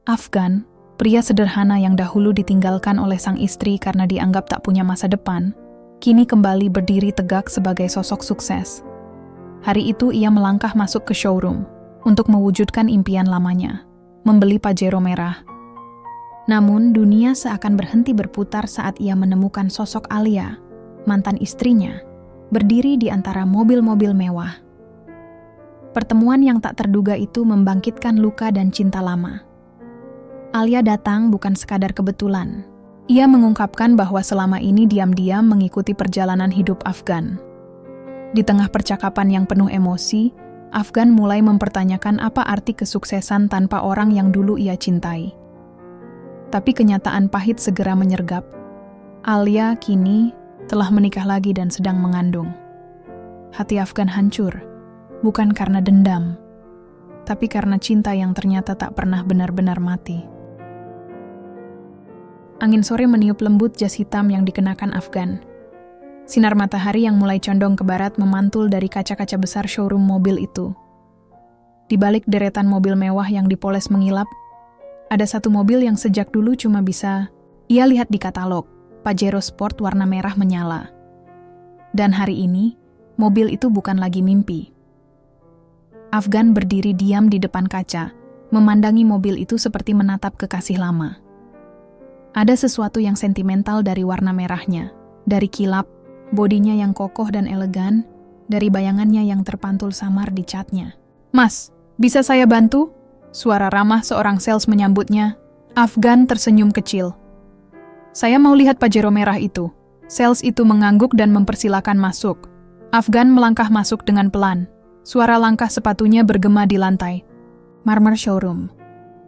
Afgan, pria sederhana yang dahulu ditinggalkan oleh sang istri karena dianggap tak punya masa depan, kini kembali berdiri tegak sebagai sosok sukses. Hari itu ia melangkah masuk ke showroom untuk mewujudkan impian lamanya, membeli Pajero merah. Namun dunia seakan berhenti berputar saat ia menemukan sosok Alia, mantan istrinya, berdiri di antara mobil-mobil mewah. Pertemuan yang tak terduga itu membangkitkan luka dan cinta lama. Alia datang bukan sekadar kebetulan. Ia mengungkapkan bahwa selama ini diam-diam mengikuti perjalanan hidup Afgan. Di tengah percakapan yang penuh emosi, Afgan mulai mempertanyakan apa arti kesuksesan tanpa orang yang dulu ia cintai. Tapi kenyataan pahit segera menyergap. Alia kini telah menikah lagi dan sedang mengandung. Hati Afgan hancur, bukan karena dendam, tapi karena cinta yang ternyata tak pernah benar-benar mati. Angin sore meniup lembut jas hitam yang dikenakan Afgan. Sinar matahari yang mulai condong ke barat memantul dari kaca-kaca besar showroom mobil itu. Di balik deretan mobil mewah yang dipoles mengilap, ada satu mobil yang sejak dulu cuma bisa ia lihat di katalog, Pajero Sport warna merah menyala. Dan hari ini, mobil itu bukan lagi mimpi. Afgan berdiri diam di depan kaca, memandangi mobil itu seperti menatap kekasih lama. Ada sesuatu yang sentimental dari warna merahnya, dari kilap, bodinya yang kokoh dan elegan, dari bayangannya yang terpantul samar di catnya. "Mas, bisa saya bantu?" Suara ramah seorang sales menyambutnya. Afgan tersenyum kecil. "Saya mau lihat Pajero merah itu." Sales itu mengangguk dan mempersilakan masuk. Afgan melangkah masuk dengan pelan. Suara langkah sepatunya bergema di lantai. Marmer showroom.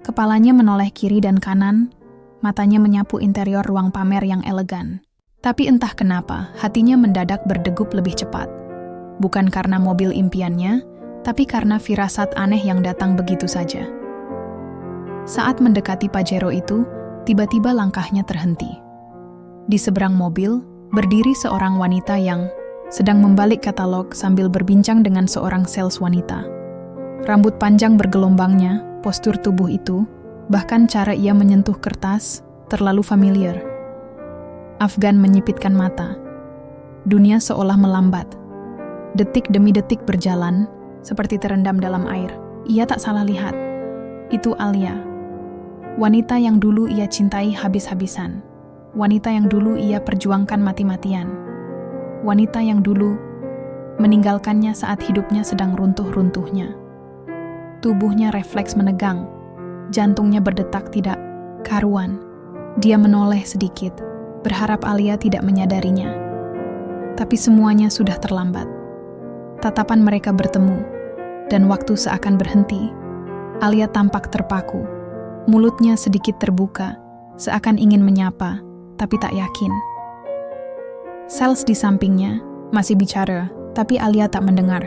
Kepalanya menoleh kiri dan kanan, matanya menyapu interior ruang pamer yang elegan. Tapi entah kenapa, hatinya mendadak berdegup lebih cepat. Bukan karena mobil impiannya, tapi karena firasat aneh yang datang begitu saja. Saat mendekati Pajero itu, tiba-tiba langkahnya terhenti. Di seberang mobil, berdiri seorang wanita yang sedang membalik katalog sambil berbincang dengan seorang sales wanita. Rambut panjang bergelombangnya, postur tubuh itu, bahkan cara ia menyentuh kertas, terlalu familiar. Afgan menyipitkan mata. Dunia seolah melambat. Detik demi detik berjalan, seperti terendam dalam air. Ia tak salah lihat. Itu Alia. Wanita yang dulu ia cintai habis-habisan. Wanita yang dulu ia perjuangkan mati-matian. Wanita yang dulu meninggalkannya saat hidupnya sedang runtuh-runtuhnya. Tubuhnya refleks menegang. Jantungnya berdetak tidak karuan. Dia menoleh sedikit, berharap Alia tidak menyadarinya. Tapi semuanya sudah terlambat. Tatapan mereka bertemu, dan waktu seakan berhenti. Alia tampak terpaku. Mulutnya sedikit terbuka, seakan ingin menyapa, tapi tak yakin. Sales di sampingnya masih bicara, tapi Alia tak mendengar.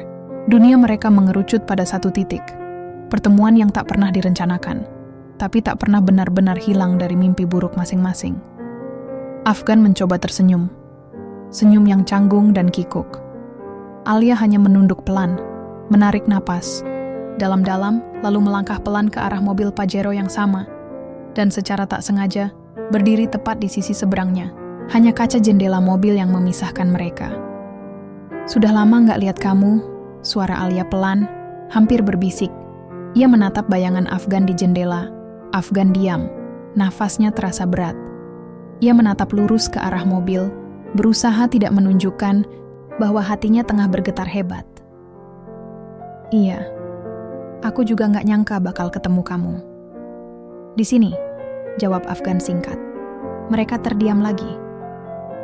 Dunia mereka mengerucut pada satu titik. Pertemuan yang tak pernah direncanakan, tapi tak pernah benar-benar hilang dari mimpi buruk masing-masing. Afgan mencoba tersenyum. Senyum yang canggung dan kikuk. Alia hanya menunduk pelan, menarik napas dalam-dalam, lalu melangkah pelan ke arah mobil Pajero yang sama, dan secara tak sengaja, berdiri tepat di sisi seberangnya. Hanya kaca jendela mobil yang memisahkan mereka. "Sudah lama nggak lihat kamu," suara Alia pelan, hampir berbisik. Ia menatap bayangan Afgan di jendela. Afgan diam, nafasnya terasa berat. Ia menatap lurus ke arah mobil, berusaha tidak menunjukkan bahwa hatinya tengah bergetar hebat. "Iya, aku juga nggak nyangka bakal ketemu kamu." "Di sini," jawab Afgan singkat. Mereka terdiam lagi.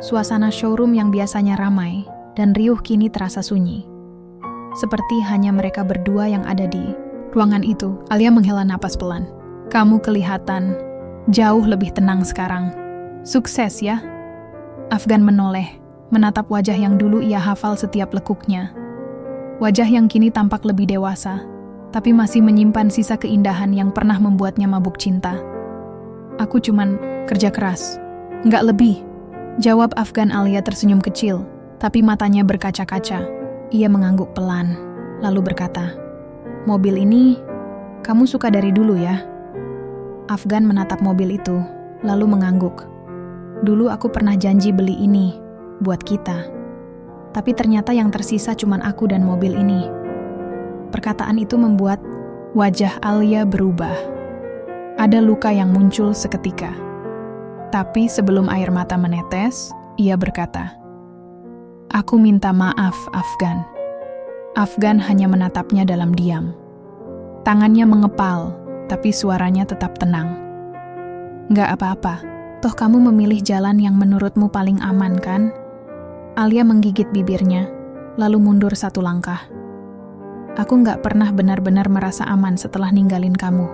Suasana showroom yang biasanya ramai dan riuh kini terasa sunyi. Seperti hanya mereka berdua yang ada di ruangan itu. Alia menghela napas pelan. "Kamu kelihatan jauh lebih tenang sekarang. Sukses ya?" Afgan menoleh, menatap wajah yang dulu ia hafal setiap lekuknya. Wajah yang kini tampak lebih dewasa, tapi masih menyimpan sisa keindahan yang pernah membuatnya mabuk cinta. "Aku cuman kerja keras, nggak lebih," jawab Afgan. Alia tersenyum kecil, tapi matanya berkaca-kaca. Ia mengangguk pelan, lalu berkata, "Mobil ini kamu suka dari dulu ya?" Afgan menatap mobil itu, lalu mengangguk. Dulu aku pernah janji beli ini, buat kita. Tapi ternyata yang tersisa cuman aku dan mobil ini. Perkataan itu membuat wajah Alia berubah. Ada luka yang muncul seketika. Tapi sebelum air mata menetes, ia berkata, "Aku minta maaf, Afgan." Afgan hanya menatapnya dalam diam. Tangannya mengepal, tapi suaranya tetap tenang. "Nggak apa-apa, toh kamu memilih jalan yang menurutmu paling aman, kan?" Alia menggigit bibirnya, lalu mundur satu langkah. "Aku nggak pernah benar-benar merasa aman setelah ninggalin kamu.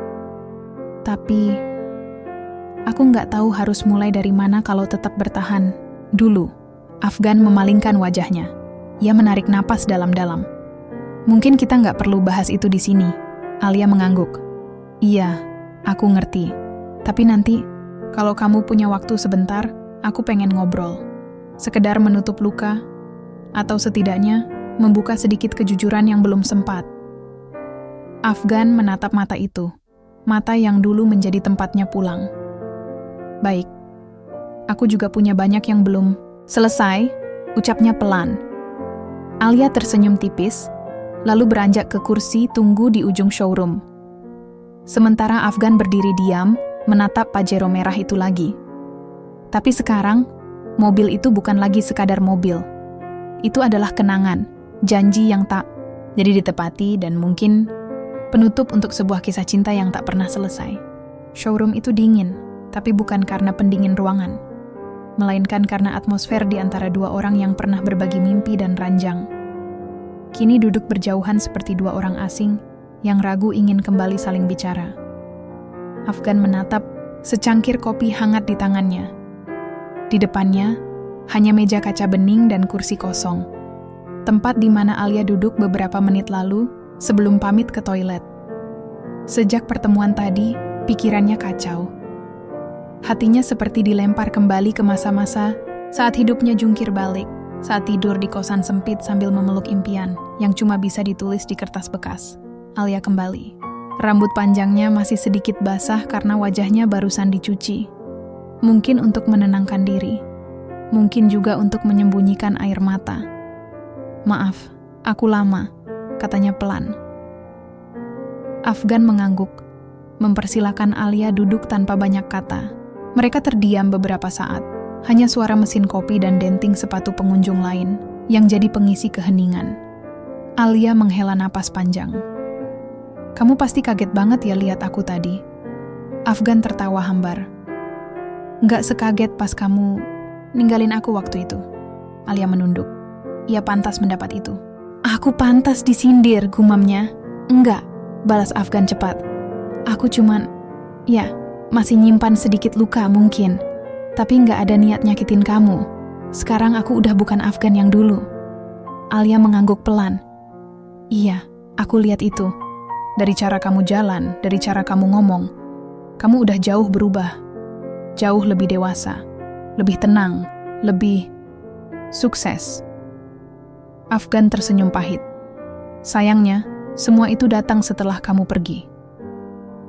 Tapi, aku nggak tahu harus mulai dari mana kalau tetap bertahan. Dulu." Afgan memalingkan wajahnya. Ia menarik napas dalam-dalam. "Mungkin kita nggak perlu bahas itu di sini." Alia mengangguk. "Iya, aku ngerti. Tapi nanti, kalau kamu punya waktu sebentar, aku pengen ngobrol. Sekedar menutup luka, atau setidaknya membuka sedikit kejujuran yang belum sempat." Afgan menatap mata itu, mata yang dulu menjadi tempatnya pulang. "Baik, aku juga punya banyak yang belum selesai," ucapnya pelan. Alia tersenyum tipis, lalu beranjak ke kursi tunggu di ujung showroom. Sementara Afgan berdiri diam, menatap Pajero merah itu lagi. Tapi sekarang, mobil itu bukan lagi sekadar mobil. Itu adalah kenangan, janji yang tak jadi ditepati dan mungkin penutup untuk sebuah kisah cinta yang tak pernah selesai. Showroom itu dingin, tapi bukan karena pendingin ruangan, melainkan karena atmosfer di antara dua orang yang pernah berbagi mimpi dan ranjang. Kini duduk berjauhan seperti dua orang asing yang ragu ingin kembali saling bicara. Afgan menatap secangkir kopi hangat di tangannya. Di depannya, hanya meja kaca bening dan kursi kosong. Tempat di mana Alia duduk beberapa menit lalu sebelum pamit ke toilet. Sejak pertemuan tadi, pikirannya kacau. Hatinya seperti dilempar kembali ke masa-masa saat hidupnya jungkir balik, saat tidur di kosan sempit sambil memeluk impian yang cuma bisa ditulis di kertas bekas. Alia kembali. Rambut panjangnya masih sedikit basah karena wajahnya barusan dicuci. Mungkin untuk menenangkan diri. Mungkin juga untuk menyembunyikan air mata. "Maaf, aku lama," katanya pelan. Afgan mengangguk, mempersilakan Alia duduk tanpa banyak kata. Mereka terdiam beberapa saat. Hanya suara mesin kopi dan denting sepatu pengunjung lain yang jadi pengisi keheningan. Alia menghela napas panjang. "Kamu pasti kaget banget ya lihat aku tadi." Afgan tertawa hambar. "Nggak sekaget pas kamu ninggalin aku waktu itu." Alia menunduk. Ia pantas mendapat itu. "Aku pantas disindir," gumamnya. "Enggak," balas Afgan cepat. "Aku cuman, ya, masih nyimpan sedikit luka mungkin. Tapi nggak ada niat nyakitin kamu. Sekarang aku udah bukan Afgan yang dulu." Alia mengangguk pelan. "Iya, aku lihat itu. Dari cara kamu jalan, dari cara kamu ngomong, kamu udah jauh berubah. Jauh lebih dewasa, lebih tenang, lebih sukses." Afgan tersenyum pahit. "Sayangnya, semua itu datang setelah kamu pergi."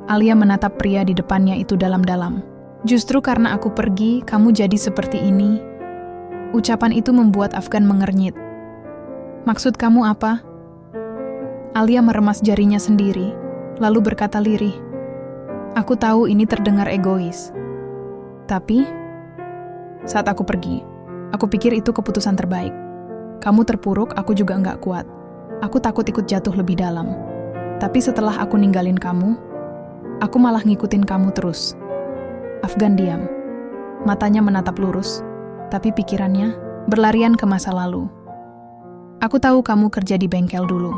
Alia menatap pria di depannya itu dalam-dalam. "Justru karena aku pergi, kamu jadi seperti ini." Ucapan itu membuat Afgan mengernyit. "Maksud kamu apa?" Alia meremas jarinya sendiri, lalu berkata lirih, "Aku tahu ini terdengar egois. Tapi, saat aku pergi, aku pikir itu keputusan terbaik. Kamu terpuruk, aku juga nggak kuat. Aku takut ikut jatuh lebih dalam. Tapi setelah aku ninggalin kamu, aku malah ngikutin kamu terus." Afgan diam. Matanya menatap lurus, tapi pikirannya berlarian ke masa lalu. "Aku tahu kamu kerja di bengkel dulu.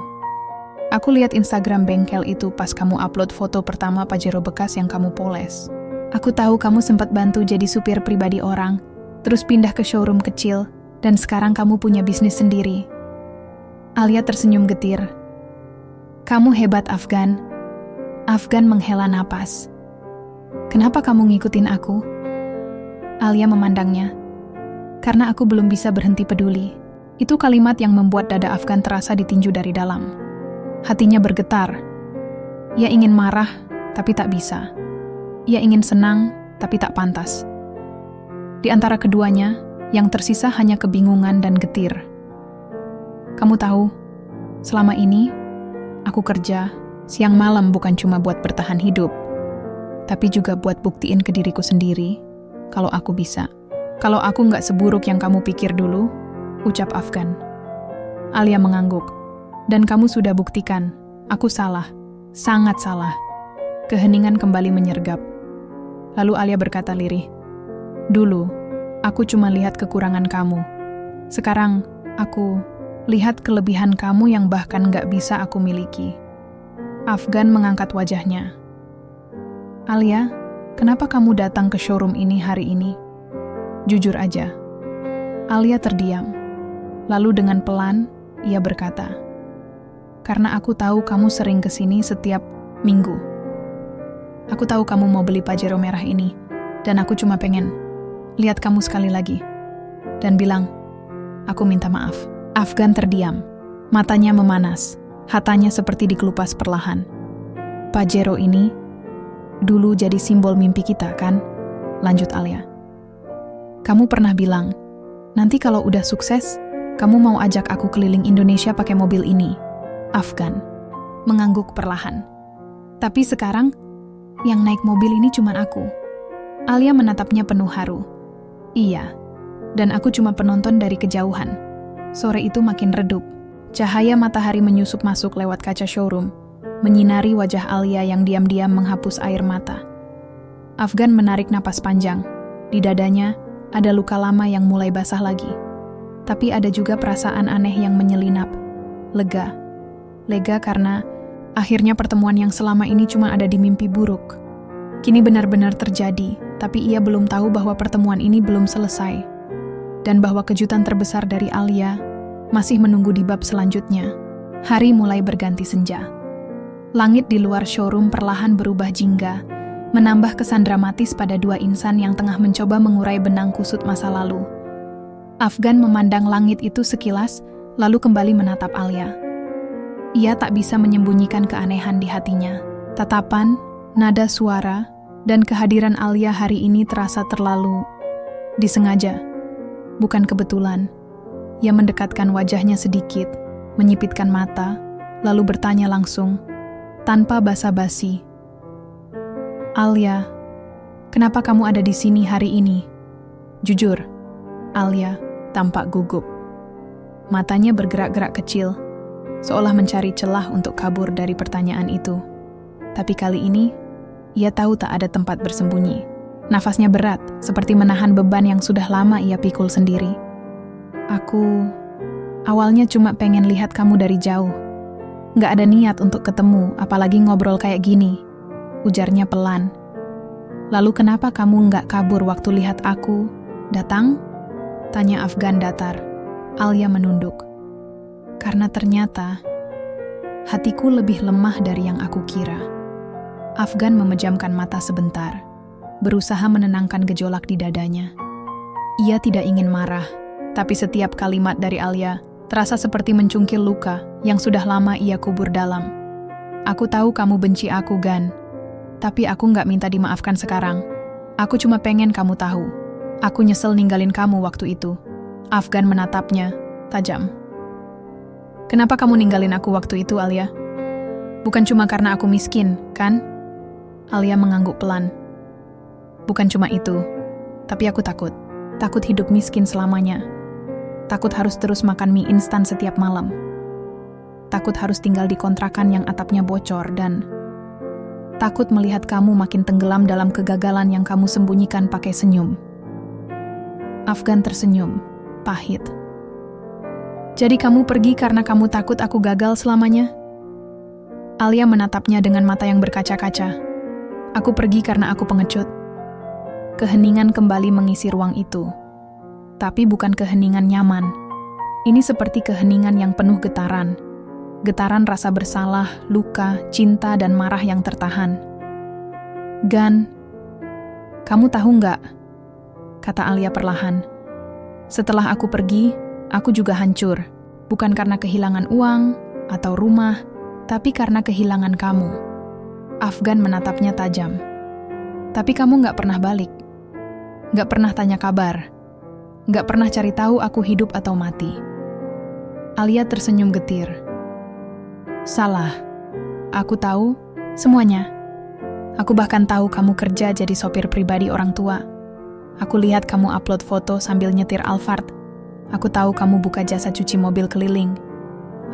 Aku lihat Instagram bengkel itu pas kamu upload foto pertama Pajero bekas yang kamu poles. Aku tahu kamu sempat bantu jadi supir pribadi orang, terus pindah ke showroom kecil, dan sekarang kamu punya bisnis sendiri." Alia tersenyum getir. "Kamu hebat, Afgan." Afgan menghela napas. "Kenapa kamu ngikutin aku?" Alia memandangnya. "Karena aku belum bisa berhenti peduli." Itu kalimat yang membuat dada Afgan terasa ditinju dari dalam. Hatinya bergetar. Ia ingin marah, tapi tak bisa. Ia ingin senang, tapi tak pantas. Di antara keduanya, yang tersisa hanya kebingungan dan getir. Kamu tahu, selama ini, aku kerja siang malam bukan cuma buat bertahan hidup, tapi juga buat buktiin ke diriku sendiri kalau aku bisa. Kalau aku nggak seburuk yang kamu pikir dulu, ucap Afgan. Alia mengangguk. Dan kamu sudah buktikan, aku salah, sangat salah. Keheningan kembali menyergap. Lalu Alia berkata lirih, dulu, aku cuma lihat kekurangan kamu. Sekarang, aku lihat kelebihan kamu yang bahkan nggak bisa aku miliki. Afgan mengangkat wajahnya. Alia, kenapa kamu datang ke showroom ini hari ini? Jujur aja. Alia terdiam. Lalu dengan pelan, ia berkata, karena aku tahu kamu sering kesini setiap minggu. Aku tahu kamu mau beli Pajero merah ini, dan aku cuma pengen lihat kamu sekali lagi, dan bilang, aku minta maaf. Afgan terdiam, matanya memanas, hatanya seperti dikelupas perlahan. Pajero ini dulu jadi simbol mimpi kita, kan? Lanjut Alia. Kamu pernah bilang, nanti kalau udah sukses, kamu mau ajak aku keliling Indonesia pakai mobil ini. Afgan mengangguk perlahan. Tapi sekarang, yang naik mobil ini cuma aku. Alia menatapnya penuh haru. Iya, dan aku cuma penonton dari kejauhan. Sore itu makin redup. Cahaya matahari menyusup masuk lewat kaca showroom, menyinari wajah Alia yang diam-diam menghapus air mata. Afgan menarik napas panjang. Di dadanya, ada luka lama yang mulai basah lagi. Tapi ada juga perasaan aneh yang menyelinap. Lega. Lega karena akhirnya pertemuan yang selama ini cuma ada di mimpi buruk. Kini benar-benar terjadi, tapi ia belum tahu bahwa pertemuan ini belum selesai. Dan bahwa kejutan terbesar dari Alia masih menunggu di bab selanjutnya. Hari mulai berganti senja. Langit di luar showroom perlahan berubah jingga, menambah kesan dramatis pada dua insan yang tengah mencoba mengurai benang kusut masa lalu. Afgan memandang langit itu sekilas, lalu kembali menatap Alia. Ia tak bisa menyembunyikan keanehan di hatinya. Tatapan, nada suara, dan kehadiran Alia hari ini terasa terlalu disengaja. Bukan kebetulan. Ia mendekatkan wajahnya sedikit, menyipitkan mata, lalu bertanya langsung, tanpa basa-basi. Alia, kenapa kamu ada di sini hari ini? Jujur, Alia tampak gugup. Matanya bergerak-gerak kecil, seolah mencari celah untuk kabur dari pertanyaan itu. Tapi kali ini, ia tahu tak ada tempat bersembunyi. Nafasnya berat, seperti menahan beban yang sudah lama ia pikul sendiri. Aku awalnya cuma pengen lihat kamu dari jauh. Nggak ada niat untuk ketemu, apalagi ngobrol kayak gini, ujarnya pelan. Lalu kenapa kamu nggak kabur waktu lihat aku datang? Tanya Afgan datar. Alia menunduk. Karena ternyata hatiku lebih lemah dari yang aku kira. Afgan memejamkan mata sebentar, berusaha menenangkan gejolak di dadanya. Ia tidak ingin marah, tapi setiap kalimat dari Alia terasa seperti mencungkil luka yang sudah lama ia kubur dalam. Aku tahu kamu benci aku, Gan. Tapi aku nggak minta dimaafkan sekarang. Aku cuma pengen kamu tahu. Aku nyesel ninggalin kamu waktu itu. Afgan menatapnya, tajam. Kenapa kamu ninggalin aku waktu itu, Alia? Bukan cuma karena aku miskin, kan? Alia mengangguk pelan. Bukan cuma itu, tapi aku takut. Takut hidup miskin selamanya. Takut harus terus makan mie instan setiap malam. Takut harus tinggal di kontrakan yang atapnya bocor dan takut melihat kamu makin tenggelam dalam kegagalan yang kamu sembunyikan pakai senyum. Afgan tersenyum, pahit. Jadi kamu pergi karena kamu takut aku gagal selamanya? Alia menatapnya dengan mata yang berkaca-kaca. Aku pergi karena aku pengecut. Keheningan kembali mengisi ruang itu. Tapi bukan keheningan nyaman. Ini seperti keheningan yang penuh getaran. Getaran rasa bersalah, luka, cinta, dan marah yang tertahan. Gan, kamu tahu nggak? Kata Alia perlahan. Setelah aku pergi, aku juga hancur. Bukan karena kehilangan uang atau rumah, tapi karena kehilangan kamu. Afgan menatapnya tajam. Tapi kamu nggak pernah balik. Nggak pernah tanya kabar. Nggak pernah cari tahu aku hidup atau mati. Alia tersenyum getir. Salah. Aku tahu semuanya. Aku bahkan tahu kamu kerja jadi sopir pribadi orang tua. Aku lihat kamu upload foto sambil nyetir Alphard. Aku tahu kamu buka jasa cuci mobil keliling.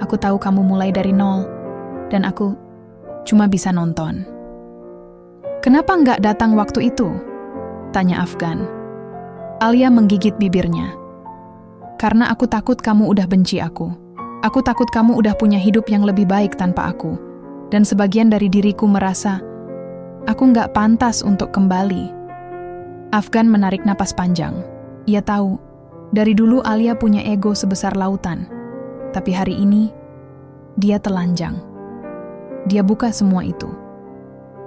Aku tahu kamu mulai dari nol. Dan aku cuma bisa nonton. Kenapa nggak datang waktu itu? Tanya Afgan. Alia menggigit bibirnya. Karena aku takut kamu udah benci aku. Aku takut kamu udah punya hidup yang lebih baik tanpa aku. Dan sebagian dari diriku merasa, aku nggak pantas untuk kembali. Afgan menarik napas panjang. Ia tahu, dari dulu Alia punya ego sebesar lautan. Tapi hari ini, dia telanjang. Dia buka semua itu.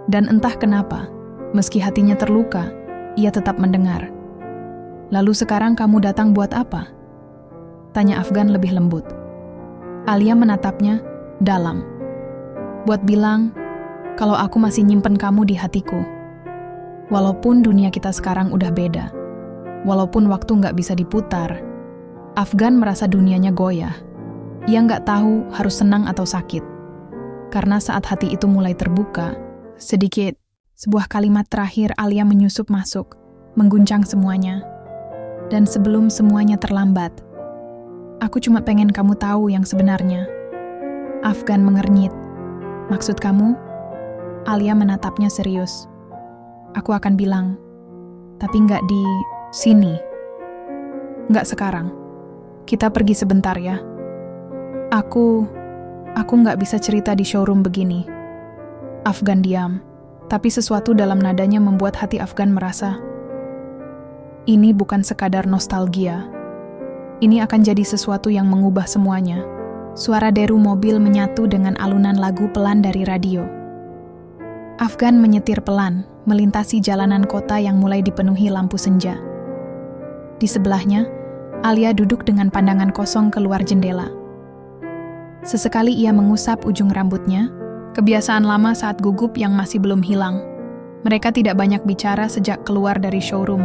Dan entah kenapa, meski hatinya terluka, ia tetap mendengar. Lalu sekarang kamu datang buat apa? Tanya Afgan lebih lembut. Alia menatapnya dalam. Buat bilang, kalau aku masih nyimpen kamu di hatiku. Walaupun dunia kita sekarang udah beda. Walaupun waktu nggak bisa diputar. Afgan merasa dunianya goyah. Ia nggak tahu harus senang atau sakit. Karena saat hati itu mulai terbuka, sedikit, sebuah kalimat terakhir Alia menyusup masuk, mengguncang semuanya. Dan sebelum semuanya terlambat, aku cuma pengen kamu tahu yang sebenarnya. Afgan mengernyit. Maksud kamu? Alia menatapnya serius. Aku akan bilang, tapi nggak di sini. Nggak sekarang. Kita pergi sebentar ya. Aku nggak bisa cerita di showroom begini. Afgan diam, tapi sesuatu dalam nadanya membuat hati Afgan merasa, ini bukan sekadar nostalgia. Ini akan jadi sesuatu yang mengubah semuanya. Suara deru mobil menyatu dengan alunan lagu pelan dari radio. Afgan menyetir pelan, melintasi jalanan kota yang mulai dipenuhi lampu senja. Di sebelahnya, Alia duduk dengan pandangan kosong keluar jendela. Sesekali ia mengusap ujung rambutnya, kebiasaan lama saat gugup yang masih belum hilang. Mereka tidak banyak bicara sejak keluar dari showroom.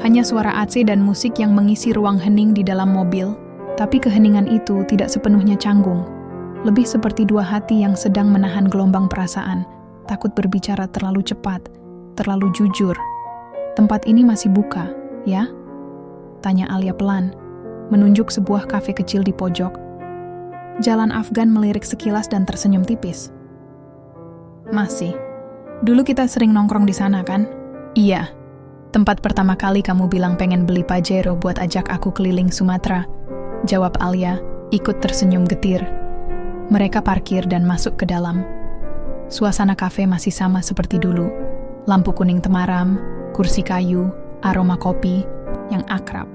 Hanya suara AC dan musik yang mengisi ruang hening di dalam mobil, tapi keheningan itu tidak sepenuhnya canggung. Lebih seperti dua hati yang sedang menahan gelombang perasaan, takut berbicara terlalu cepat, terlalu jujur. Tempat ini masih buka, ya? Tanya Alia pelan, menunjuk sebuah kafe kecil di pojok. Jalan Afgan melirik sekilas dan tersenyum tipis. Masih. Dulu kita sering nongkrong di sana, kan? Iya. Tempat pertama kali kamu bilang pengen beli Pajero buat ajak aku keliling Sumatera. Jawab Alia, ikut tersenyum getir. Mereka parkir dan masuk ke dalam. Suasana kafe masih sama seperti dulu. Lampu kuning temaram, kursi kayu, aroma kopi yang akrab.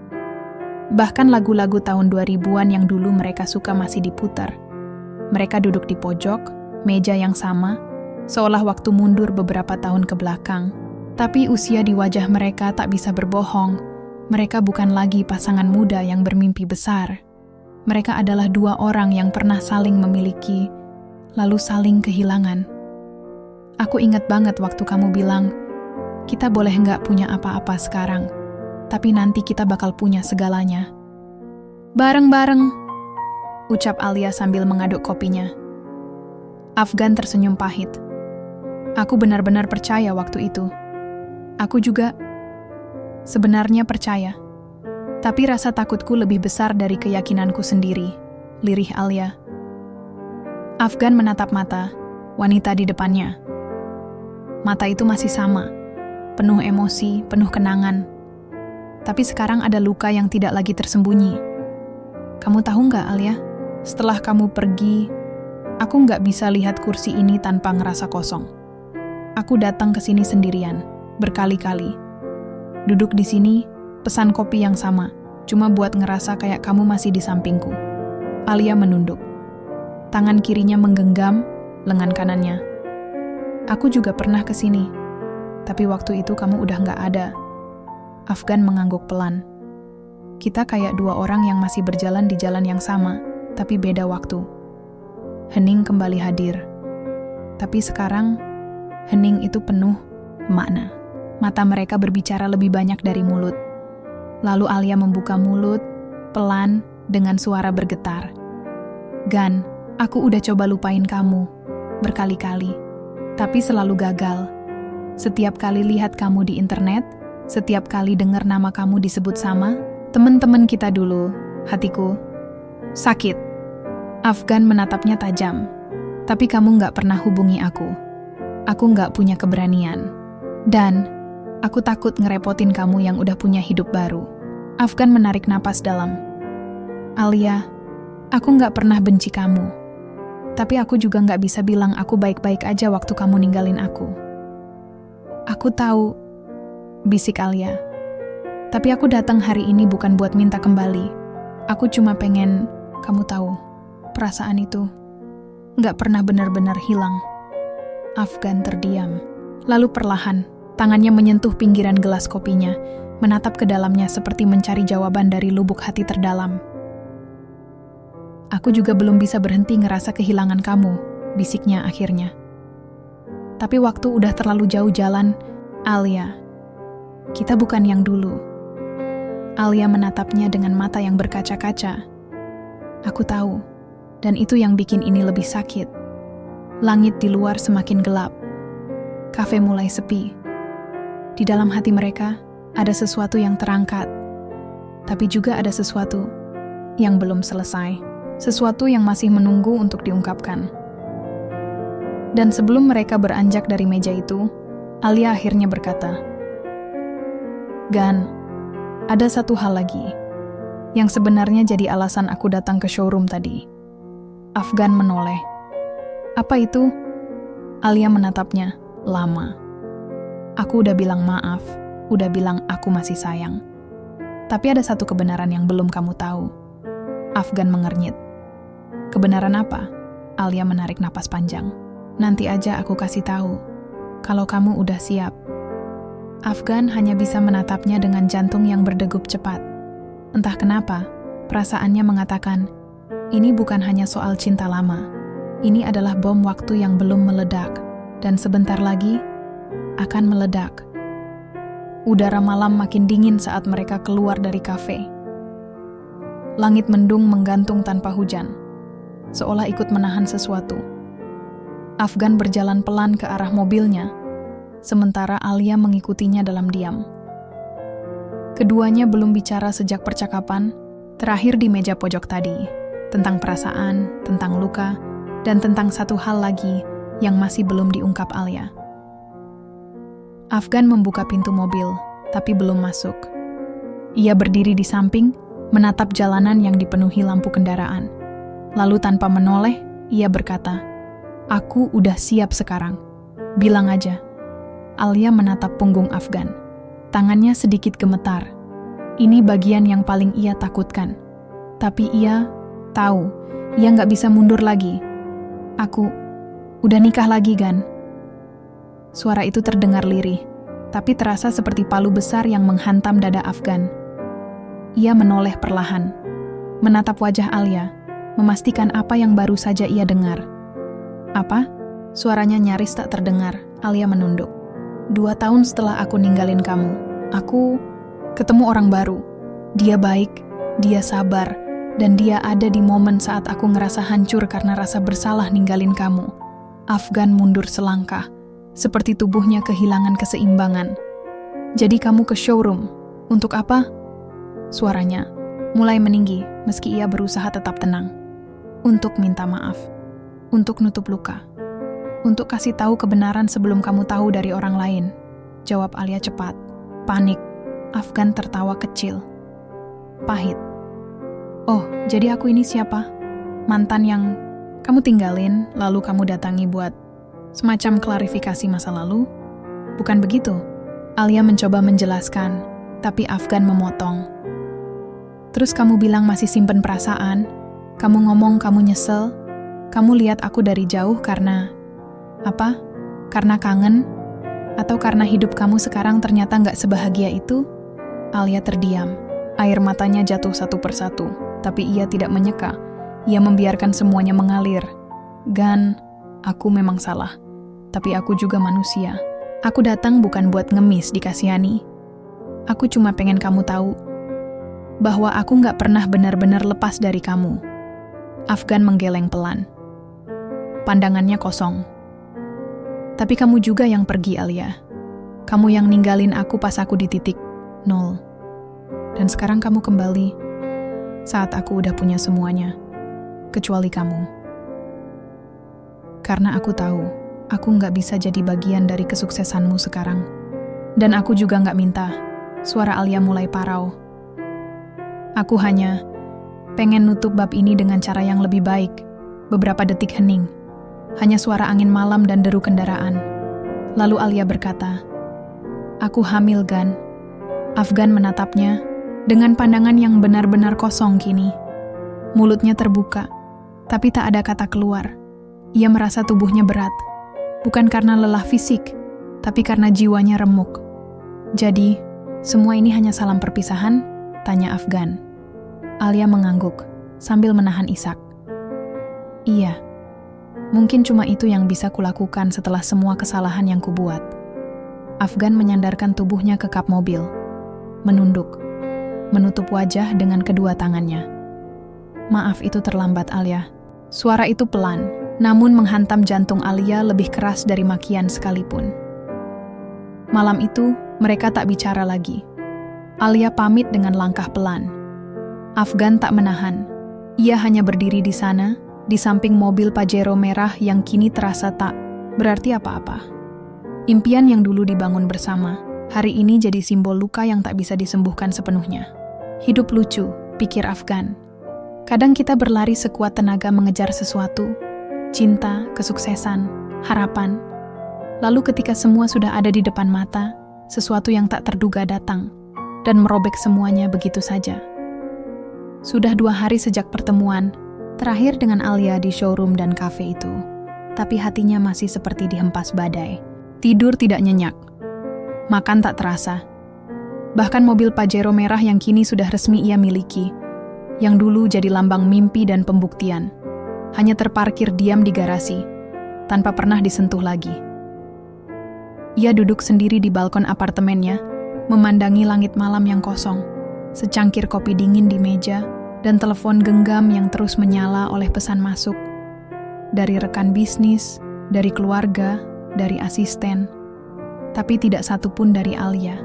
Bahkan lagu-lagu tahun 2000-an yang dulu mereka suka masih diputar. Mereka duduk di pojok, meja yang sama, seolah waktu mundur beberapa tahun ke belakang. Tapi usia di wajah mereka tak bisa berbohong. Mereka bukan lagi pasangan muda yang bermimpi besar. Mereka adalah dua orang yang pernah saling memiliki, lalu saling kehilangan. Aku ingat banget waktu kamu bilang, kita boleh nggak punya apa-apa sekarang, tapi nanti kita bakal punya segalanya. Bareng-bareng, ucap Alia sambil mengaduk kopinya. Afgan tersenyum pahit. Aku benar-benar percaya waktu itu. Aku juga sebenarnya percaya. Tapi rasa takutku lebih besar dari keyakinanku sendiri, lirih Alia. Afgan menatap mata, wanita di depannya. Mata itu masih sama, penuh emosi, penuh kenangan. Tapi sekarang ada luka yang tidak lagi tersembunyi. Kamu tahu nggak, Alia? Setelah kamu pergi, aku nggak bisa lihat kursi ini tanpa ngerasa kosong. Aku datang ke sini sendirian, berkali-kali. Duduk di sini, pesan kopi yang sama, cuma buat ngerasa kayak kamu masih di sampingku. Alia menunduk. Tangan kirinya menggenggam lengan kanannya. Aku juga pernah ke sini, tapi waktu itu kamu udah nggak ada. Afgan mengangguk pelan. Kita kayak dua orang yang masih berjalan di jalan yang sama, tapi beda waktu. Hening kembali hadir. Tapi sekarang, hening itu penuh makna. Mata mereka berbicara lebih banyak dari mulut. Lalu Alia membuka mulut, pelan, dengan suara bergetar. "Gan, aku udah coba lupain kamu, berkali-kali, tapi selalu gagal. Setiap kali lihat kamu di internet, setiap kali dengar nama kamu disebut sama teman-teman kita dulu, hatiku sakit." Afgan menatapnya tajam. "Tapi kamu gak pernah hubungi aku. Aku gak punya keberanian. Dan aku takut ngerepotin kamu yang udah punya hidup baru." Afgan menarik napas dalam. "Alia, aku gak pernah benci kamu. Tapi aku juga gak bisa bilang aku baik-baik aja waktu kamu ninggalin aku." "Aku tahu," bisik Alia. "Tapi aku datang hari ini bukan buat minta kembali. Aku cuma pengen kamu tahu, perasaan itu gak pernah benar-benar hilang." Afgan terdiam. Lalu perlahan, tangannya menyentuh pinggiran gelas kopinya, menatap ke dalamnya seperti mencari jawaban dari lubuk hati terdalam. "Aku juga belum bisa berhenti ngerasa kehilangan kamu," bisiknya akhirnya. "Tapi waktu udah terlalu jauh jalan, Alia. Kita bukan yang dulu." Alia menatapnya dengan mata yang berkaca-kaca. "Aku tahu, dan itu yang bikin ini lebih sakit." Langit di luar semakin gelap. Kafe mulai sepi. Di dalam hati mereka ada sesuatu yang terangkat, tapi juga ada sesuatu yang belum selesai. Sesuatu yang masih menunggu untuk diungkapkan. Dan sebelum mereka beranjak dari meja itu, Alia akhirnya berkata, "Gan, ada satu hal lagi yang sebenarnya jadi alasan aku datang ke showroom tadi." Afgan menoleh. "Apa itu?" Alia menatapnya lama. "Aku udah bilang maaf, udah bilang aku masih sayang. Tapi ada satu kebenaran yang belum kamu tahu." Afgan mengernyit. "Kebenaran apa?" Alia menarik napas panjang. "Nanti aja aku kasih tahu, kalau kamu udah siap." Afgan hanya bisa menatapnya dengan jantung yang berdegup cepat. Entah kenapa, perasaannya mengatakan, ini bukan hanya soal cinta lama. Ini adalah bom waktu yang belum meledak, dan sebentar lagi akan meledak. Udara malam makin dingin saat mereka keluar dari kafe. Langit mendung menggantung tanpa hujan, seolah ikut menahan sesuatu. Afgan berjalan pelan ke arah mobilnya, sementara Alia mengikutinya dalam diam. Keduanya belum bicara sejak percakapan terakhir di meja pojok tadi, tentang perasaan, tentang luka, dan tentang satu hal lagi yang masih belum diungkap Alia. Afgan membuka pintu mobil, tapi belum masuk. Ia berdiri di samping, menatap jalanan yang dipenuhi lampu kendaraan. Lalu tanpa menoleh, ia berkata, "Aku udah siap sekarang. Bilang aja." Alia menatap punggung Afgan. Tangannya sedikit gemetar. Ini bagian yang paling ia takutkan. Tapi ia tahu, ia nggak bisa mundur lagi. "Aku udah nikah lagi, Gan." Suara itu terdengar lirih, tapi terasa seperti palu besar yang menghantam dada Afgan. Ia menoleh perlahan, menatap wajah Alia, memastikan apa yang baru saja ia dengar. "Apa?" Suaranya nyaris tak terdengar. Alia menunduk. 2 tahun setelah aku ninggalin kamu, aku ketemu orang baru. Dia baik, dia sabar, dan dia ada di momen saat aku ngerasa hancur karena rasa bersalah ninggalin kamu. Afgan mundur selangkah, seperti tubuhnya kehilangan keseimbangan. "Jadi kamu ke showroom, untuk apa?" Suaranya mulai meninggi meski ia berusaha tetap tenang. "Untuk minta maaf, untuk nutup luka, untuk kasih tahu kebenaran sebelum kamu tahu dari orang lain," jawab Alia cepat. Panik. Afgan tertawa kecil. Pahit. "Oh, jadi aku ini siapa? Mantan yang kamu tinggalin, lalu kamu datangi buat semacam klarifikasi masa lalu? Bukan begitu?" Alia mencoba menjelaskan, tapi Afgan memotong. "Terus kamu bilang masih simpen perasaan? Kamu ngomong kamu nyesel? Kamu lihat aku dari jauh karena apa? Karena kangen? Atau karena hidup kamu sekarang ternyata nggak sebahagia itu?" Alia terdiam. Air matanya jatuh satu persatu, tapi ia tidak menyeka. Ia membiarkan semuanya mengalir. "Gan, aku memang salah. Tapi aku juga manusia. Aku datang bukan buat ngemis dikasihani. Aku cuma pengen kamu tahu bahwa aku nggak pernah benar-benar lepas dari kamu. Afgan menggeleng pelan. Pandangannya kosong. Tapi kamu juga yang pergi, Alia. Kamu yang ninggalin aku pas aku di titik nol. Dan sekarang kamu kembali saat aku udah punya semuanya, kecuali kamu. Karena aku tahu, aku nggak bisa jadi bagian dari kesuksesanmu sekarang. Dan aku juga nggak minta. Suara Alia mulai parau. Aku hanya pengen nutup bab ini dengan cara yang lebih baik. Beberapa detik hening. Hanya suara angin malam dan deru kendaraan. Lalu Alia berkata, "Aku hamil, Gan." Afgan menatapnya dengan pandangan yang benar-benar kosong kini. Mulutnya terbuka, tapi tak ada kata keluar. Ia merasa tubuhnya berat. Bukan karena lelah fisik, tapi karena jiwanya remuk. "Jadi, semua ini hanya salam perpisahan?" tanya Afgan. Alia mengangguk, sambil menahan isak. "Iya, mungkin cuma itu yang bisa kulakukan setelah semua kesalahan yang kubuat." Afgan menyandarkan tubuhnya ke kap mobil, menunduk, menutup wajah dengan kedua tangannya. "Maaf itu terlambat, Alia." Suara itu pelan, namun menghantam jantung Alia lebih keras dari makian sekalipun. Malam itu, mereka tak bicara lagi. Alia pamit dengan langkah pelan. Afgan tak menahan. Ia hanya berdiri di sana, di samping mobil Pajero merah yang kini terasa tak berarti apa-apa. Impian yang dulu dibangun bersama, hari ini jadi simbol luka yang tak bisa disembuhkan sepenuhnya. Hidup lucu, pikir Afgan. Kadang kita berlari sekuat tenaga mengejar sesuatu, cinta, kesuksesan, harapan. Lalu ketika semua sudah ada di depan mata, sesuatu yang tak terduga datang dan merobek semuanya begitu saja. Sudah 2 hari sejak pertemuan terakhir dengan Alia di showroom dan kafe itu, tapi hatinya masih seperti dihempas badai. Tidur tidak nyenyak, makan tak terasa. Bahkan mobil Pajero merah yang kini sudah resmi ia miliki, yang dulu jadi lambang mimpi dan pembuktian, hanya terparkir diam di garasi, tanpa pernah disentuh lagi. Ia duduk sendiri di balkon apartemennya, memandangi langit malam yang kosong, secangkir kopi dingin di meja, dan telepon genggam yang terus menyala oleh pesan masuk. Dari rekan bisnis, dari keluarga, dari asisten, tapi tidak satu pun dari Alia.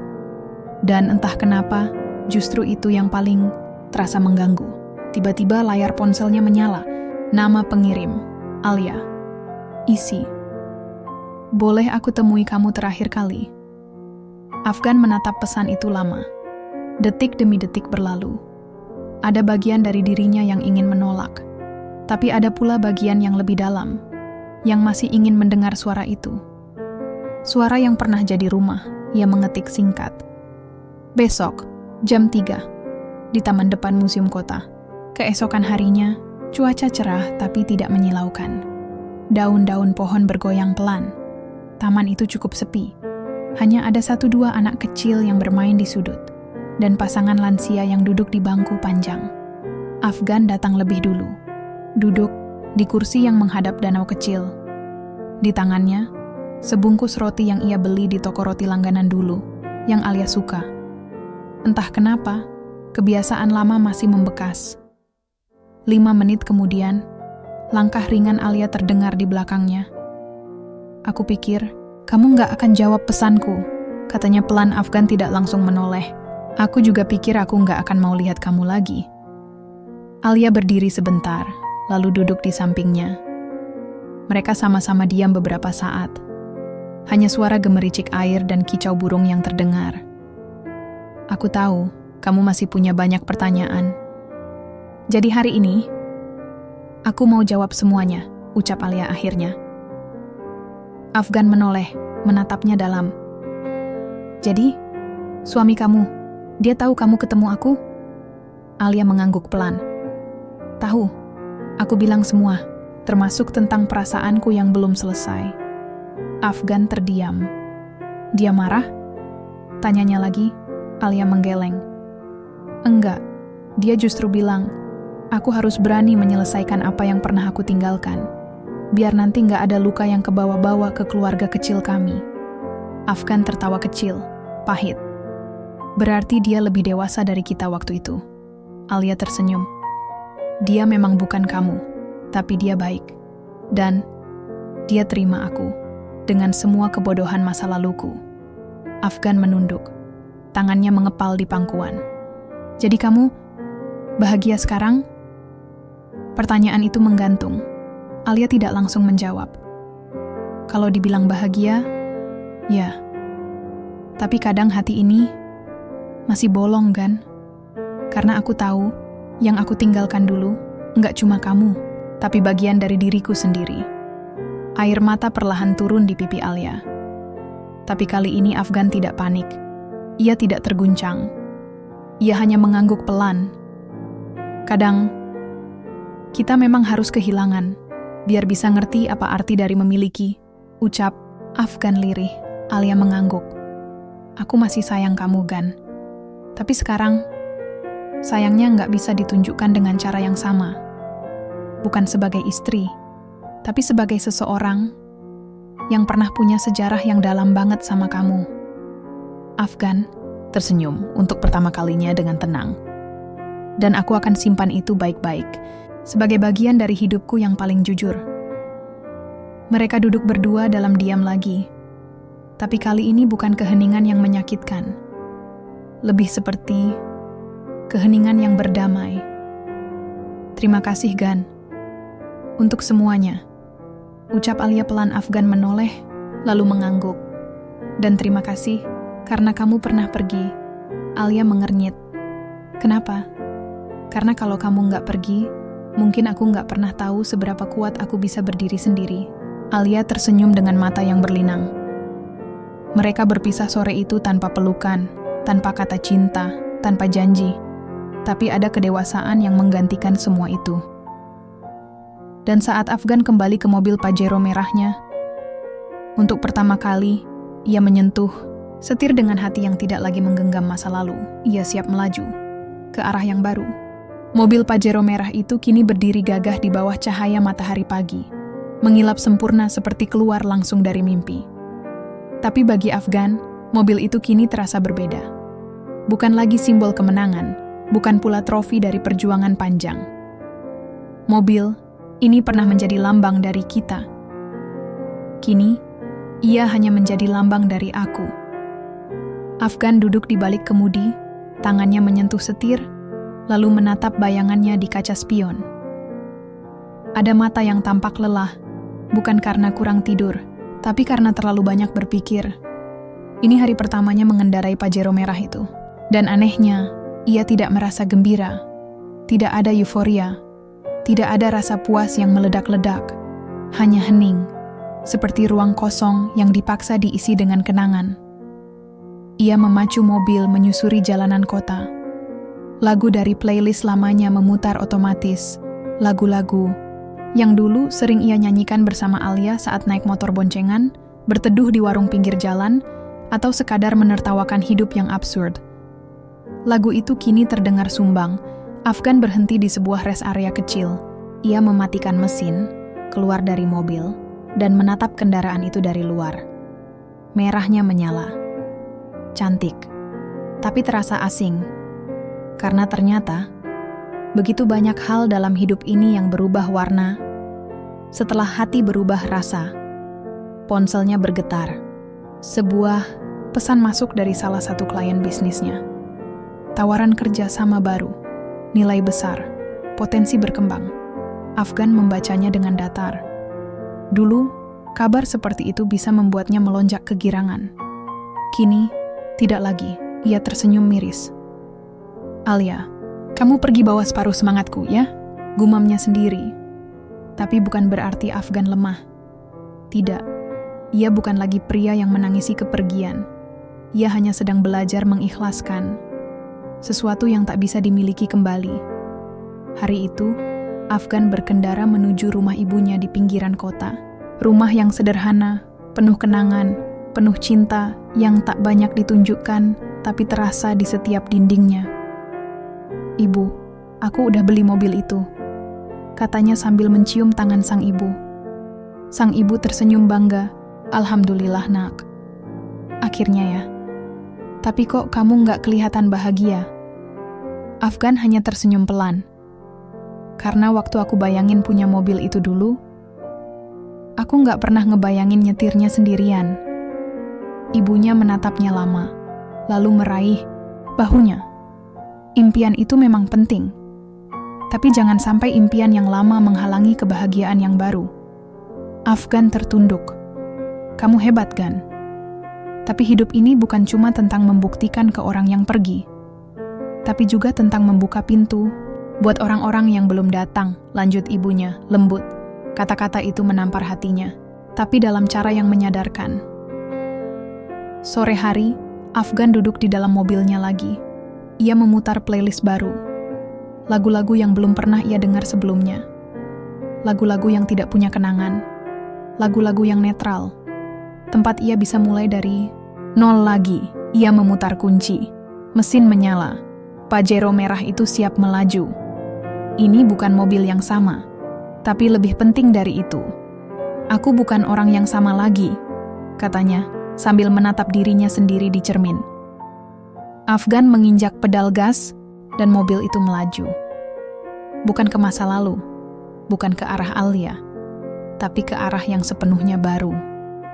Dan entah kenapa, justru itu yang paling terasa mengganggu. Tiba-tiba layar ponselnya menyala. Nama pengirim, Alia. Isi, "Boleh aku temui kamu terakhir kali?" Afgan menatap pesan itu lama. Detik demi detik berlalu. Ada bagian dari dirinya yang ingin menolak, tapi ada pula bagian yang lebih dalam, yang masih ingin mendengar suara itu. Suara yang pernah jadi rumah, ia mengetik singkat. "Besok, jam 3, di taman depan Museum Kota." Keesokan harinya, cuaca cerah tapi tidak menyilaukan. Daun-daun pohon bergoyang pelan. Taman itu cukup sepi. Hanya ada 1-2 anak kecil yang bermain di sudut, dan pasangan lansia yang duduk di bangku panjang. Afgan datang lebih dulu. Duduk di kursi yang menghadap danau kecil. Di tangannya, sebungkus roti yang ia beli di toko roti langganan dulu, yang Alia suka. Entah kenapa, kebiasaan lama masih membekas. 5 menit kemudian, langkah ringan Alia terdengar di belakangnya. "Aku pikir, kamu nggak akan jawab pesanku," katanya pelan. Afgan tidak langsung menoleh. "Aku juga pikir aku nggak akan mau lihat kamu lagi." Alia berdiri sebentar, lalu duduk di sampingnya. Mereka sama-sama diam beberapa saat. Hanya suara gemericik air dan kicau burung yang terdengar. "Aku tahu, kamu masih punya banyak pertanyaan. Jadi hari ini, aku mau jawab semuanya," ucap Alia akhirnya. Afgan menoleh, menatapnya dalam. "Jadi, suami kamu, dia tahu kamu ketemu aku?" Alia mengangguk pelan. "Tahu, aku bilang semua, termasuk tentang perasaanku yang belum selesai." Afgan terdiam. "Dia marah?" tanyanya lagi. Alia menggeleng. "Enggak, dia justru bilang, aku harus berani menyelesaikan apa yang pernah aku tinggalkan, biar nanti nggak ada luka yang kebawa-bawa ke keluarga kecil kami." Afgan tertawa kecil, pahit. Berarti dia lebih dewasa dari kita waktu itu. Alia tersenyum. Dia memang bukan kamu, tapi dia baik. Dan dia terima aku dengan semua kebodohan masa laluku. Afgan menunduk. Tangannya mengepal di pangkuan. Jadi kamu bahagia sekarang? Pertanyaan itu menggantung. Alia tidak langsung menjawab. Kalau dibilang bahagia, ya. Tapi kadang hati ini masih bolong kan? Karena aku tahu yang aku tinggalkan dulu nggak cuma kamu, tapi bagian dari diriku sendiri. Air mata perlahan turun di pipi Alia. Tapi kali ini Afgan tidak panik. Ia tidak terguncang. Ia hanya mengangguk pelan. Kadang, kita memang harus kehilangan, biar bisa ngerti apa arti dari memiliki. Ucap Afgan lirih. Alia mengangguk. Aku masih sayang kamu, Gan. Tapi sekarang, sayangnya nggak bisa ditunjukkan dengan cara yang sama. Bukan sebagai istri, tapi sebagai seseorang yang pernah punya sejarah yang dalam banget sama kamu. Afgan tersenyum untuk pertama kalinya dengan tenang. Dan aku akan simpan itu baik-baik, sebagai bagian dari hidupku yang paling jujur. Mereka duduk berdua dalam diam lagi. Tapi kali ini bukan keheningan yang menyakitkan. Lebih seperti keheningan yang berdamai. Terima kasih, Gan. Untuk semuanya. Ucap Alia pelan. Afgan menoleh, lalu mengangguk. Dan terima kasih, karena kamu pernah pergi. Alia mengernyit. Kenapa? Karena kalau kamu nggak pergi, mungkin aku nggak pernah tahu seberapa kuat aku bisa berdiri sendiri. Alia tersenyum dengan mata yang berlinang. Mereka berpisah sore itu tanpa pelukan, tanpa kata cinta, tanpa janji. Tapi ada kedewasaan yang menggantikan semua itu. Dan saat Afgan kembali ke mobil Pajero merahnya, untuk pertama kali, ia menyentuh setir dengan hati yang tidak lagi menggenggam masa lalu. Ia siap melaju ke arah yang baru. Mobil Pajero merah itu kini berdiri gagah di bawah cahaya matahari pagi, mengilap sempurna seperti keluar langsung dari mimpi. Tapi bagi Afgan, mobil itu kini terasa berbeda. Bukan lagi simbol kemenangan, bukan pula trofi dari perjuangan panjang. Mobil ini pernah menjadi lambang dari kita. Kini, ia hanya menjadi lambang dari aku. Afgan duduk di balik kemudi, tangannya menyentuh setir, lalu menatap bayangannya di kaca spion. Ada mata yang tampak lelah, bukan karena kurang tidur, tapi karena terlalu banyak berpikir. Ini hari pertamanya mengendarai Pajero merah itu. Dan anehnya, ia tidak merasa gembira. Tidak ada euforia. Tidak ada rasa puas yang meledak-ledak. Hanya hening, seperti ruang kosong yang dipaksa diisi dengan kenangan. Ia memacu mobil menyusuri jalanan kota. Lagu dari playlist lamanya memutar otomatis. Lagu-lagu yang dulu sering ia nyanyikan bersama Alia saat naik motor boncengan, berteduh di warung pinggir jalan, atau sekadar menertawakan hidup yang absurd. Lagu itu kini terdengar sumbang. Afgan berhenti di sebuah rest area kecil. Ia mematikan mesin, keluar dari mobil, dan menatap kendaraan itu dari luar. Merahnya menyala. Cantik, tapi terasa asing. Karena ternyata, begitu banyak hal dalam hidup ini yang berubah warna. Setelah hati berubah rasa, ponselnya bergetar. Sebuah pesan masuk dari salah satu klien bisnisnya. Tawaran kerja sama baru, nilai besar, potensi berkembang. Afgan membacanya dengan datar. Dulu, kabar seperti itu bisa membuatnya melonjak kegirangan. Kini, tidak lagi. Ia tersenyum miris. Alia, kamu pergi bawa separuh semangatku ya? Gumamnya sendiri. Tapi bukan berarti Afgan lemah. Tidak, ia bukan lagi pria yang menangisi kepergian. Ia hanya sedang belajar mengikhlaskan sesuatu yang tak bisa dimiliki kembali. Hari itu, Afgan berkendara menuju rumah ibunya di pinggiran kota. Rumah yang sederhana, penuh kenangan, penuh cinta yang tak banyak ditunjukkan, tapi terasa di setiap dindingnya. Ibu, aku udah beli mobil itu, katanya sambil mencium tangan sang ibu. Sang ibu tersenyum bangga. Alhamdulillah nak. Akhirnya ya. Tapi kok kamu nggak kelihatan bahagia? Afgan hanya tersenyum pelan. Karena waktu aku bayangin punya mobil itu dulu, aku nggak pernah ngebayangin nyetirnya sendirian. Ibunya menatapnya lama, lalu meraih bahunya. Impian itu memang penting. Tapi jangan sampai impian yang lama menghalangi kebahagiaan yang baru. Afgan tertunduk. Kamu hebat, Gan. Tapi hidup ini bukan cuma tentang membuktikan ke orang yang pergi, tapi juga tentang membuka pintu buat orang-orang yang belum datang, lanjut ibunya, lembut. Kata-kata itu menampar hatinya, tapi dalam cara yang menyadarkan. Sore hari, Afgan duduk di dalam mobilnya lagi. Ia memutar playlist baru. Lagu-lagu yang belum pernah ia dengar sebelumnya. Lagu-lagu yang tidak punya kenangan. Lagu-lagu yang netral. Tempat ia bisa mulai dari nol lagi. Ia memutar kunci. Mesin menyala. Pajero merah itu siap melaju. Ini bukan mobil yang sama. Tapi lebih penting dari itu. Aku bukan orang yang sama lagi, katanya, sambil menatap dirinya sendiri di cermin. Afgan menginjak pedal gas, dan mobil itu melaju. Bukan ke masa lalu, bukan ke arah Alia, tapi ke arah yang sepenuhnya baru.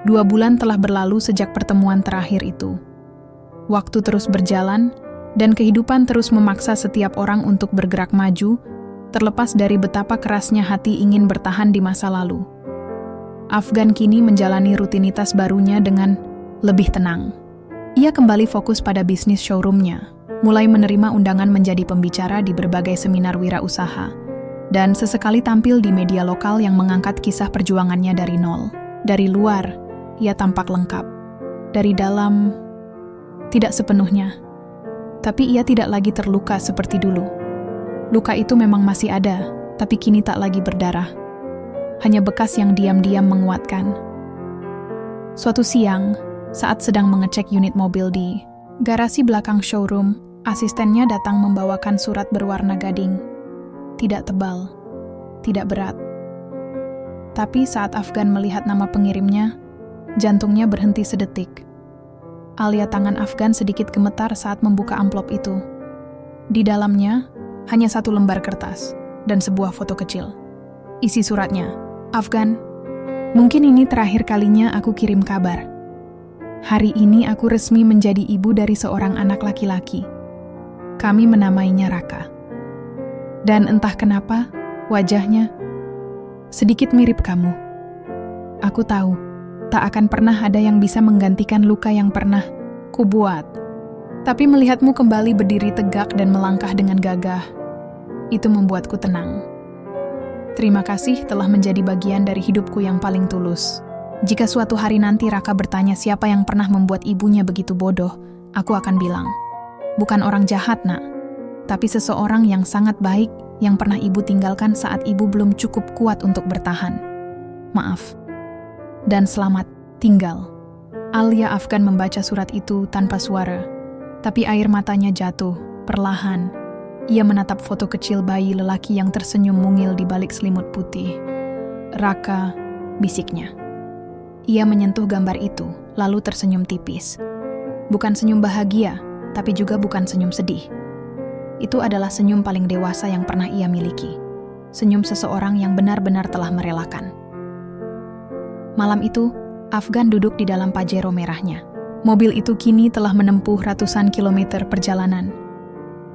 2 bulan telah berlalu sejak pertemuan terakhir itu. Waktu terus berjalan, dan kehidupan terus memaksa setiap orang untuk bergerak maju, terlepas dari betapa kerasnya hati ingin bertahan di masa lalu. Afgan kini menjalani rutinitas barunya dengan lebih tenang. Ia kembali fokus pada bisnis showroomnya, mulai menerima undangan menjadi pembicara di berbagai seminar wirausaha, dan sesekali tampil di media lokal yang mengangkat kisah perjuangannya dari nol. Dari luar, ia tampak lengkap. Dari dalam, tidak sepenuhnya. Tapi ia tidak lagi terluka seperti dulu. Luka itu memang masih ada, tapi kini tak lagi berdarah. Hanya bekas yang diam-diam menguatkan. Suatu siang, saat sedang mengecek unit mobil di garasi belakang showroom, asistennya datang membawakan surat berwarna gading. Tidak tebal, tidak berat. Tapi saat Afgan melihat nama pengirimnya, jantungnya berhenti sedetik. Alia tangan Afgan sedikit gemetar saat membuka amplop itu. Di dalamnya, hanya 1 lembar kertas dan sebuah foto kecil. Isi suratnya, Afgan, mungkin ini terakhir kalinya aku kirim kabar. Hari ini aku resmi menjadi ibu dari seorang anak laki-laki. Kami menamainya Raka. Dan entah kenapa, wajahnya sedikit mirip kamu. Aku tahu, tak akan pernah ada yang bisa menggantikan luka yang pernah kubuat. Tapi melihatmu kembali berdiri tegak dan melangkah dengan gagah, itu membuatku tenang. Terima kasih telah menjadi bagian dari hidupku yang paling tulus. Jika suatu hari nanti Raka bertanya siapa yang pernah membuat ibunya begitu bodoh, aku akan bilang, bukan orang jahat, Nak, tapi seseorang yang sangat baik yang pernah ibu tinggalkan saat ibu belum cukup kuat untuk bertahan. Maaf. Dan selamat tinggal. Alia Afgan membaca surat itu tanpa suara, tapi air matanya jatuh, perlahan. Ia menatap foto kecil bayi lelaki yang tersenyum mungil di balik selimut putih. Raka, bisiknya. Ia menyentuh gambar itu, lalu tersenyum tipis. Bukan senyum bahagia, tapi juga bukan senyum sedih. Itu adalah senyum paling dewasa yang pernah ia miliki. Senyum seseorang yang benar-benar telah merelakan. Malam itu, Afgan duduk di dalam Pajero merahnya. Mobil itu kini telah menempuh ratusan kilometer perjalanan.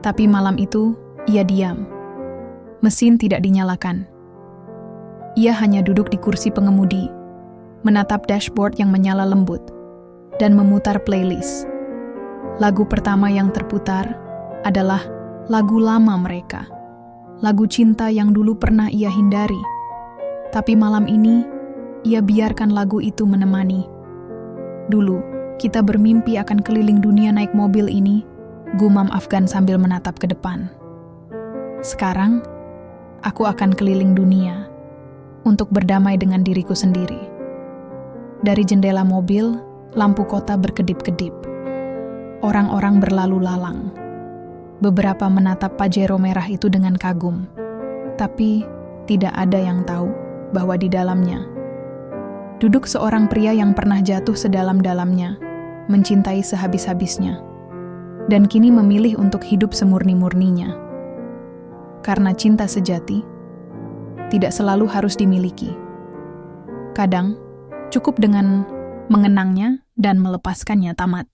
Tapi malam itu, ia diam. Mesin tidak dinyalakan. Ia hanya duduk di kursi pengemudi, menatap dashboard yang menyala lembut, dan memutar playlist. Lagu pertama yang terputar adalah lagu lama mereka. Lagu cinta yang dulu pernah ia hindari. Tapi malam ini, ia biarkan lagu itu menemani. Dulu, kita bermimpi akan keliling dunia naik mobil ini, gumam Afgan sambil menatap ke depan. Sekarang, aku akan keliling dunia untuk berdamai dengan diriku sendiri. Dari jendela mobil, lampu kota berkedip-kedip. Orang-orang berlalu lalang. Beberapa menatap Pajero merah itu dengan kagum. Tapi, tidak ada yang tahu bahwa di dalamnya duduk seorang pria yang pernah jatuh sedalam-dalamnya, mencintai sehabis-habisnya, dan kini memilih untuk hidup semurni-murninya. Karena cinta sejati tidak selalu harus dimiliki. Kadang, cukup dengan mengenangnya dan melepaskannya tamat.